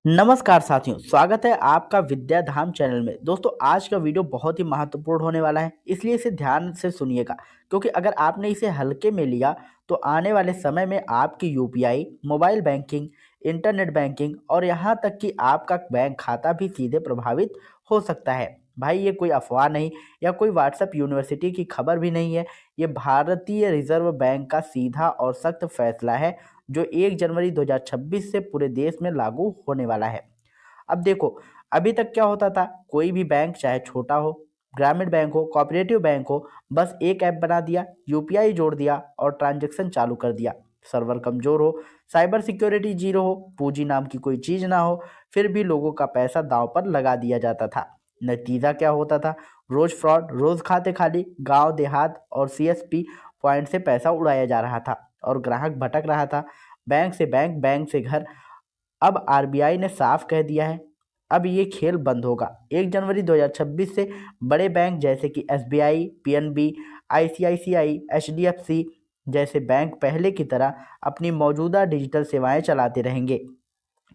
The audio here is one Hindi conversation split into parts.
नमस्कार साथियों, स्वागत है आपका विद्या धाम चैनल में। दोस्तों, आज का वीडियो बहुत ही महत्वपूर्ण होने वाला है, इसलिए इसे ध्यान से सुनिएगा। क्योंकि अगर आपने इसे हल्के में लिया तो आने वाले समय में आपकी UPI, mobile banking, internet banking और यहाँ तक कि आपका बैंक खाता भी सीधे प्रभावित हो सकता है। भाई, ये कोई अफवाह नहीं या कोई व्हाट्सएप यूनिवर्सिटी की खबर भी नहीं है। ये भारतीय रिजर्व बैंक का सीधा और सख्त फैसला है, जो 1 जनवरी 2026 से पूरे देश में लागू होने वाला है। अब देखो, अभी तक क्या होता था, कोई भी बैंक चाहे छोटा हो, ग्रामीण बैंक हो, कोऑपरेटिव बैंक हो, बस एक ऐप बना दिया, यूपीआई जोड़ दिया और ट्रांजैक्शन चालू कर दिया। सर्वर कमजोर हो, साइबर सिक्योरिटी जीरो हो, पूंजी नाम की कोई चीज ना हो, फिर भी लोगों का पैसा दांव पर लगा दिया जाता था। नतीजा क्या होता था? रोज फ्रॉड, रोज खाते खाली, गांव देहात और सीएसपी पॉइंट से पैसा उड़ाया जा रहा था और ग्राहक भटक रहा था, बैंक से बैंक, बैंक से घर। अब आरबीआई ने साफ कह दिया है, अब ये खेल बंद होगा। 1 जनवरी 2026 से बड़े बैंक जैसे कि एसबीआई, पीएनबी, आईसीआईसीआई, एचडीएफसी जैसे बैंक पहले की तरह अपनी मौजूदा डिजिटल सेवाएं चलाते रहेंगे,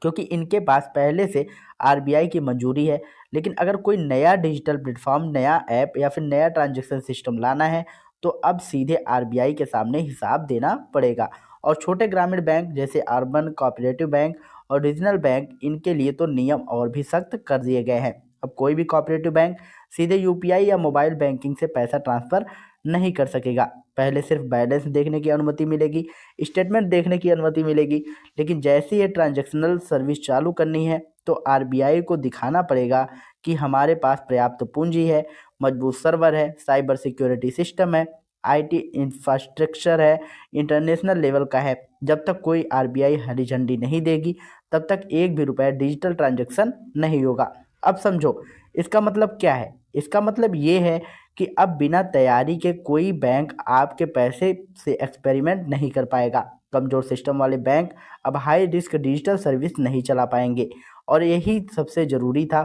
क्योंकि इनके पास पहले से आरबीआई की मंजूरी है। लेकिन अगर कोई नया डिजिटल प्लेटफॉर्म, नया ऐप या फिर नया ट्रांजैक्शन सिस्टम लाना है तो अब सीधे आरबीआई के सामने हिसाब देना पड़ेगा। और छोटे ग्रामीण बैंक जैसे अर्बन कोऑपरेटिव बैंक और रीजनल बैंक, इनके लिए तो नियम और भी सख्त कर दिए गए हैं। अब कोई भी कोऑपरेटिव बैंक सीधे यूपीआई या मोबाइल बैंकिंग से पैसा ट्रांसफर नहीं कर सकेगा। पहले सिर्फ बैलेंस देखने की अनुमति मिलेगी, स्टेटमेंट देखने की अनुमति मिलेगी। लेकिन जैसे ही ये ट्रांजैक्शनल सर्विस चालू करनी है तो आरबीआई को दिखाना पड़ेगा कि हमारे पास पर्याप्त पूंजी है, मजबूत सर्वर है, साइबर सिक्योरिटी सिस्टम है, आईटी इंफ्रास्ट्रक्चर है, इंटरनेशनल लेवल का है। जब तक कोई आरबीआई हरी झंडी नहीं देगी तब तक एक भी रुपया डिजिटल ट्रांजैक्शन नहीं होगा। अब समझो, इसका मतलब क्या है? इसका मतलब ये है कि अब बिना तैयारी के कोई बैंक आपके पैसे से एक्सपेरिमेंट नहीं कर पाएगा। कमजोर सिस्टम वाले बैंक अब हाई रिस्क डिजिटल सर्विस नहीं चला पाएंगे। और यही सबसे ज़रूरी था,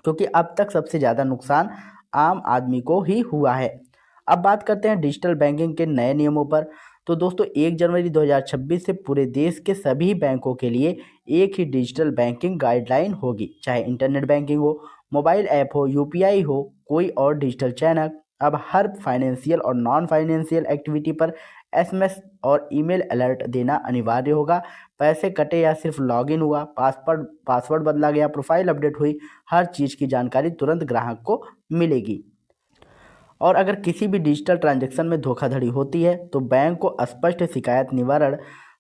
क्योंकि अब तक सबसे ज़्यादा नुकसान आम आदमी को ही हुआ है। अब बात करते हैं डिजिटल बैंकिंग के नए नियमों पर। तो दोस्तों, 1 जनवरी 2026 से पूरे देश के सभी बैंकों के लिए एक ही डिजिटल बैंकिंग गाइडलाइन होगी। चाहे इंटरनेट बैंकिंग हो, मोबाइल ऐप हो, यूपीआई हो, कोई और डिजिटल चैनल। अब हर फाइनेंशियल और नॉन फाइनेंशियल एक्टिविटी पर एसएमएस और ईमेल अलर्ट देना अनिवार्य होगा। पैसे कटे या सिर्फ लॉगिन हुआ, पासवर्ड बदला गया, प्रोफाइल अपडेट हुई, हर चीज़ की जानकारी तुरंत ग्राहक को मिलेगी। और अगर किसी भी डिजिटल ट्रांजैक्शन में धोखाधड़ी होती है तो बैंक को स्पष्ट शिकायत निवारण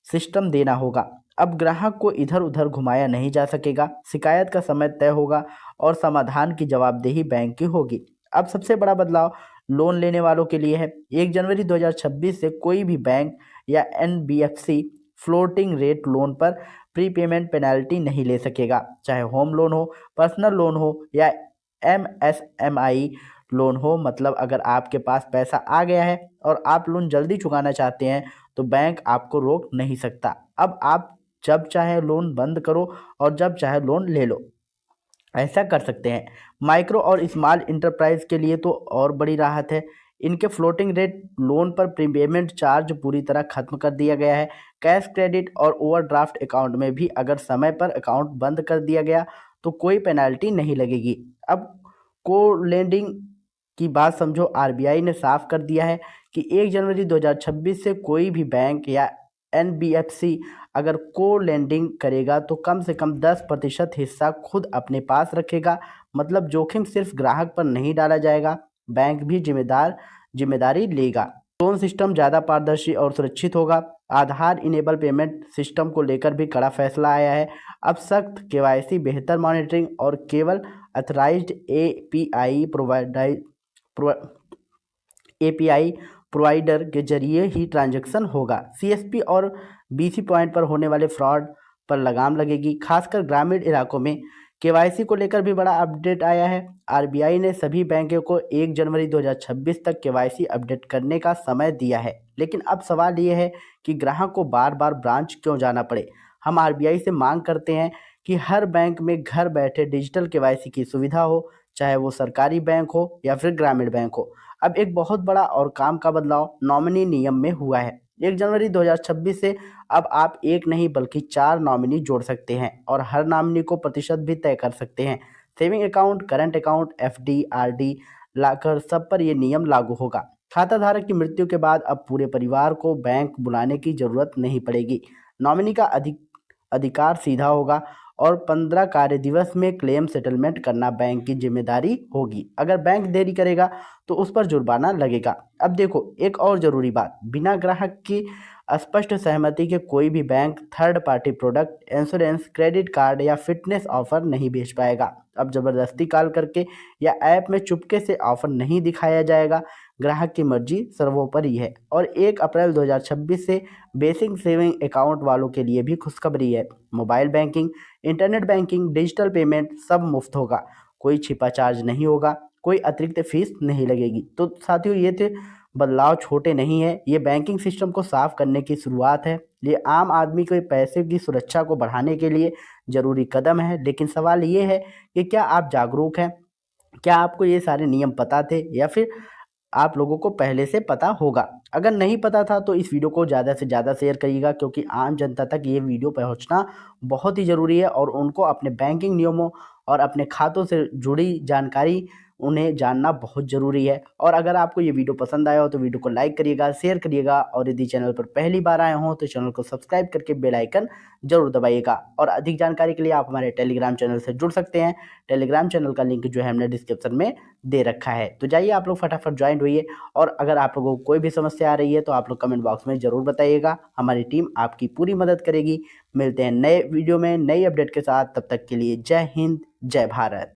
सिस्टम देना होगा। अब ग्राहक को इधर उधर घुमाया नहीं जा सकेगा, शिकायत का समय तय होगा और समाधान की जवाबदेही बैंक की होगी। अब सबसे बड़ा बदलाव लोन लेने वालों के लिए है। 1 जनवरी 2026 से कोई भी बैंक या एनबीएफसी फ्लोटिंग रेट लोन पर प्रीपेमेंट पेनल्टी नहीं ले सकेगा। चाहे होम लोन हो, पर्सनल लोन हो या एमएसएमई लोन हो। मतलब अगर आपके पास पैसा आ गया है और आप लोन जल्दी चुकाना चाहते हैं तो बैंक आपको रोक नहीं सकता। अब आप जब चाहे लोन बंद करो और जब चाहे लोन ले लो, ऐसा कर सकते हैं। माइक्रो और स्मॉल इंटरप्राइज के लिए तो और बड़ी राहत है। इनके फ्लोटिंग रेट लोन पर प्रीपेमेंट चार्ज पूरी तरह खत्म कर दिया गया है। कैश, क्रेडिट और ओवरड्राफ्ट अकाउंट में भी अगर समय पर अकाउंट बंद कर दिया गया तो कोई पेनल्टी नहीं लगेगी। अब को लेंडिंग की बात समझो, आरबीआई ने साफ कर दिया है कि 1 जनवरी 2026 से कोई भी बैंक या एनबीएफसी अगर को लेंडिंग करेगा तो कम से कम 10% हिस्सा खुद अपने पास रखेगा। मतलब जोखिम सिर्फ ग्राहक पर नहीं डाला जाएगा, बैंक भी जिम्मेदारी लेगा। लोन सिस्टम ज़्यादा पारदर्शी और सुरक्षित होगा। आधार इनेबल पेमेंट सिस्टम को लेकर भी कड़ा फैसला आया है। अब सख्त केवाईसी, बेहतर मॉनिटरिंग और केवल अथराइज्ड एपीआई प्रोवाइडर के जरिए ही ट्रांजैक्शन होगा। सीएसपी और बीसी पॉइंट पर होने वाले फ्रॉड पर लगाम लगेगी, खासकर ग्रामीण इलाकों में। केवाईसी को लेकर भी बड़ा अपडेट आया है। आरबीआई ने सभी बैंकों को 1 जनवरी 2026 तक केवाईसी अपडेट करने का समय दिया है। लेकिन अब सवाल ये है कि ग्राहक को बार बार ब्रांच क्यों जाना पड़े। हम आरबीआई से मांग करते हैं कि हर बैंक में घर बैठे डिजिटल केवाईसी की सुविधा हो, चाहे वो सरकारी बैंक हो या फिर ग्रामीण बैंक हो। अब एक बहुत बड़ा और काम का बदलाव नॉमिनी नियम में हुआ है। 1 जनवरी 2026 से अब आप एक नहीं बल्कि 4 नॉमिनी जोड़ सकते हैं और हर नॉमिनी को प्रतिशत भी तय कर सकते हैं। Saving account, current account, FD, RD, locker सब पर यह नियम लागू होगा। खाता धारक की मृत्यु के बाद अब पूरे परिवार को बैंक बुलाने की जरूरत नहीं पड़ेगी। नॉमिनी का अधिकार सीधा होगा और 15 कार्य दिवस में क्लेम सेटलमेंट करना बैंक की जिम्मेदारी होगी। अगर बैंक देरी करेगा तो उस पर जुर्माना लगेगा। अब देखो एक और ज़रूरी बात, बिना ग्राहक की स्पष्ट सहमति के कोई भी bank third party product, insurance, credit card या फिटनेस ऑफर नहीं बेच पाएगा। अब ज़बरदस्ती कॉल करके या ऐप में चुपके से ऑफर नहीं दिखाया जाएगा। ग्राहक की मर्जी सर्वोपरि है। और 1 अप्रैल 2026 से बेसिक सेविंग अकाउंट वालों के लिए भी खुशखबरी है। Mobile banking, internet banking, digital payment सब मुफ्त होगा। कोई छिपा चार्ज नहीं होगा, कोई अतिरिक्त फीस नहीं लगेगी। तो साथियों, ये थे बदलाव, छोटे नहीं है, ये बैंकिंग सिस्टम को साफ करने की शुरुआत है। ये आम आदमी के पैसे की सुरक्षा को बढ़ाने के लिए ज़रूरी कदम है। लेकिन सवाल ये है कि क्या आप जागरूक हैं? क्या आपको ये सारे नियम पता थे या फिर आप लोगों को पहले से पता होगा? अगर नहीं पता था तो इस वीडियो को ज़्यादा से ज़्यादा शेयर करिएगा, क्योंकि आम जनता तक ये वीडियो पहुंचना बहुत ही ज़रूरी है और उनको अपने बैंकिंग नियमों और अपने खातों से जुड़ी जानकारी उन्हें जानना बहुत ज़रूरी है। और अगर आपको ये वीडियो पसंद आया हो तो वीडियो को लाइक करिएगा, शेयर करिएगा और यदि चैनल पर पहली बार आए हों तो चैनल को सब्सक्राइब करके बेल आइकन ज़रूर दबाइएगा। और अधिक जानकारी के लिए आप हमारे टेलीग्राम चैनल से जुड़ सकते हैं। टेलीग्राम चैनल का लिंक जो है हमने डिस्क्रिप्शन में दे रखा है। तो जाइए आप लोग फटाफट ज्वाइन होइए। और अगर आप लोगों को कोई भी समस्या आ रही है तो आप लोग कमेंट बॉक्स में ज़रूर बताइएगा। हमारी टीम आपकी पूरी मदद करेगी। मिलते हैं नए वीडियो में नई अपडेट के साथ, तब तक के लिए जय हिंद, जय भारत।